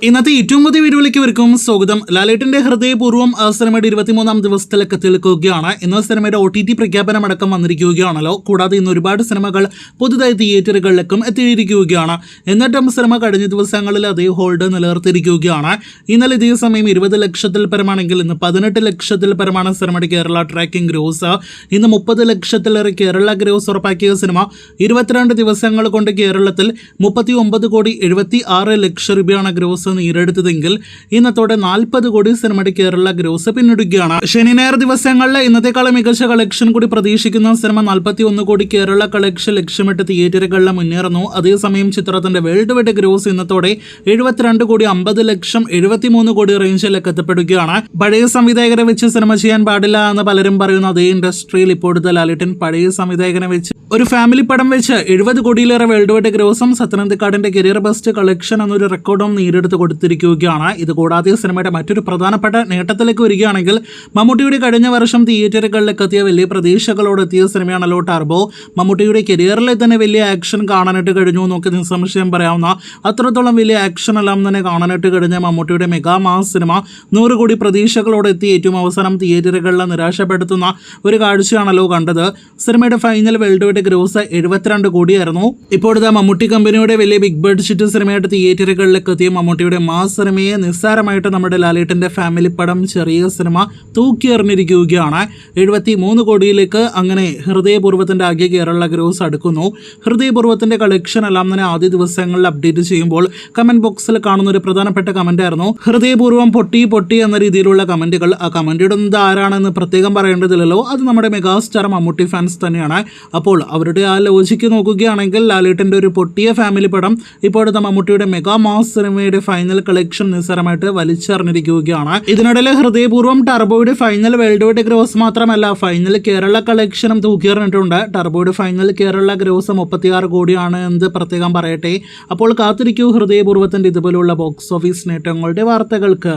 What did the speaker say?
ഇന്നത്തെ ഏറ്റവും പുതിയ വീഡിയോയിലേക്ക് വർക്കും സ്വാഗതം. ലാലേട്ടന്റെ ഹൃദയപൂർവ്വം സിനിമയുടെ 23-ാം ദിവസത്തിലേക്ക് എത്തിയിരിക്കുകയാണ്. ഇന്ന് സിനിമയുടെ OTT പ്രഖ്യാപനം അടക്കം വന്നിരിക്കുകയാണല്ലോ. കൂടാതെ ഇന്ന് ഒരുപാട് സിനിമകൾ പുതുതായി തിയേറ്ററുകളിലേക്കും എത്തിയിരിക്കുകയാണ്. എന്നിട്ടും സിനിമ കഴിഞ്ഞ ദിവസങ്ങളിൽ അതേ ഹോൾഡ് നിലനിർത്തിയിരിക്കുകയാണ്. ഇന്നലെ ഇതേ സമയം 20 ലക്ഷത്തിൽ പരമാണെങ്കിൽ ഇന്ന് 18 ലക്ഷത്തിൽ പരമാണ് സിനിമയുടെ കേരള ട്രാക്കിംഗ് ഗ്രോസ്. ഇന്ന് 30 ലക്ഷത്തിലേറെ കേരള ഗ്രോസ് ഉറപ്പാക്കിയ സിനിമ 22 ദിവസങ്ങൾ കൊണ്ട് കേരളത്തിൽ 39,76 ലക്ഷം രൂപയാണ് ഗ്രോസ് നേടിയെടുത്തതെങ്കിൽ ഇന്നത്തോടെ 40 കോടി സിനിമയുടെ കേരള ഗ്രോസ് പിന്നിടുകയാണ്. ശനി ഞായർ ദിവസങ്ങളിൽ ഇന്നത്തെക്കാളും മികച്ച കളക്ഷൻ കൂടി പ്രതീക്ഷിക്കുന്ന സിനിമ 41 കോടി കേരള കളക്ഷൻ ലക്ഷ്യമിട്ട് തിയേറ്ററുകളിൽ മുന്നേറുന്നു. അതേസമയം ചിത്രത്തിന്റെ വേൾഡ് വൈഡ് ഗ്രോസ് ഇന്നത്തോടെ 72 കോടി 50 ലക്ഷം 73 കോടി റേഞ്ചിലേക്ക് എത്തപ്പെടുകയാണ്. പഴയ സംവിധായകരെ വെച്ച് സിനിമ ചെയ്യാൻ പാടില്ല എന്ന് പലരും പറയുന്ന അതേ ഇൻഡസ്ട്രിയിൽ ഇപ്പോഴത്തെ ലാലേട്ടൻ പഴയ സംവിധായകനെ വെച്ച് ഒരു ഫാമിലി പടം വെച്ച് 70 കോടിയിലേറെ വേൾഡ് വൈഡ് ഗ്രോസും സത്യനന്ദിക്കാടിന്റെ കരിയർ ബെസ്റ്റ് കളക്ഷൻ എന്നൊരു റെക്കോർഡും നേടിയെടുത്ത് കൊടുത്തിരിക്കുകയാണ്. ഇത് കൂടാതെ സിനിമയുടെ മറ്റൊരു പ്രധാനപ്പെട്ട നേട്ടത്തിലേക്ക് വരികയാണെങ്കിൽ മമ്മൂട്ടിയുടെ കഴിഞ്ഞ വർഷം തിയേറ്ററുകളിലേക്ക് എത്തിയ വലിയ പ്രതീക്ഷകളോട് എത്തിയ സിനിമയാണല്ലോ ടർബോ. മമ്മൂട്ടിയുടെ കരിയറിൽ തന്നെ വലിയ ആക്ഷൻ കാണാനായിട്ട് കഴിഞ്ഞു എന്നൊക്കെ നിസ്സംശയം പറയാവുന്ന അത്രത്തോളം വലിയ ആക്ഷൻ എല്ലാം തന്നെ കാണാനായിട്ട് കഴിഞ്ഞ മമ്മൂട്ടിയുടെ മെഗാ മാസ് സിനിമ 100 കോടി പ്രതീക്ഷകളോടെ എത്തി ഏറ്റവും അവസാനം തിയേറ്ററുകളിൽ നിരാശപ്പെടുത്തുന്ന ഒരു കാഴ്ചയാണല്ലോ കണ്ടത്. സിനിമയുടെ ഫൈനൽ വേൾഡ് വൈഡ് ഗ്രോസ് 72 കോടിയായിരുന്നു. ഇപ്പോഴത്തെ മമ്മൂട്ടി കമ്പനിയുടെ വലിയ ബിഗ് ബഡ്ജറ്റ് സിനിമയായിട്ട് തിയേറ്ററുകളിലേക്ക് എത്തിയ മമ്മൂട്ടിയുടെ മാസ് സിനിമയെ നിസ്സാരമായിട്ട് നമ്മുടെ ലാലേട്ടന്റെ ഫാമിലി പടം ചെറിയ സിനിമ തൂക്കി എറിഞ്ഞിരിക്കുകയാണ്. 73 കോടിയിലേക്ക് അങ്ങനെ ഹൃദയപൂർവ്വത്തിന്റെ ആകെ കേരള ഗ്രോസ് അടുക്കുന്നു. ഹൃദയപൂർവ്വത്തിന്റെ കളക്ഷൻ എല്ലാം തന്നെ ആദ്യ ദിവസങ്ങളിൽ അപ്ഡേറ്റ് ചെയ്യുമ്പോൾ കമന്റ് ബോക്സിൽ കാണുന്ന ഒരു പ്രധാനപ്പെട്ട കമന്റ് ആയിരുന്നു ഹൃദയപൂർവ്വം പൊട്ടി പൊട്ടി എന്ന രീതിയിലുള്ള കമന്റുകൾ. ആ കമന്റ് ഇടുന്നത് ആരാണെന്ന് പ്രത്യേകം പറയേണ്ടതില്ലല്ലോ. അത് നമ്മുടെ മെഗാസ്റ്റാർ മമ്മൂട്ടി ഫാൻസ് തന്നെയാണ്. അപ്പോൾ അവരുടെ ആ ലോജിക്ക് നോക്കുകയാണെങ്കിൽ ലാലേട്ടന്റെ ഒരു പൊട്ടിയ ഫാമിലി പടം ഇപ്പോഴത്തെ മമ്മൂട്ടിയുടെ മെഗാ മാസ് സിനിമയുടെ ഫൈനൽ കളക്ഷൻ നിസ്സാരമായിട്ട് വലിച്ചെറിഞ്ഞിരിക്കുകയാണ്. ഇതിനിടയിൽ ഹൃദയപൂർവ്വം ടർബോയുടെ ഫൈനൽ വേൾഡ് വൈഡ് ഗ്രോസ് മാത്രമല്ല ഫൈനൽ കേരള കളക്ഷനും തൂക്കിയെറിഞ്ഞിട്ടുണ്ട്. ടർബോയുടെ ഫൈനൽ കേരള ഗ്രോസ് 36 കോടിയാണ് എന്ന് പ്രത്യേകം പറയട്ടെ. അപ്പോൾ കാത്തിരിക്കൂ ഹൃദയപൂർവ്വത്തിന്റെ ഇതുപോലുള്ള ബോക്സ് ഓഫീസ് നേട്ടങ്ങളുടെ വാർത്തകൾക്ക്.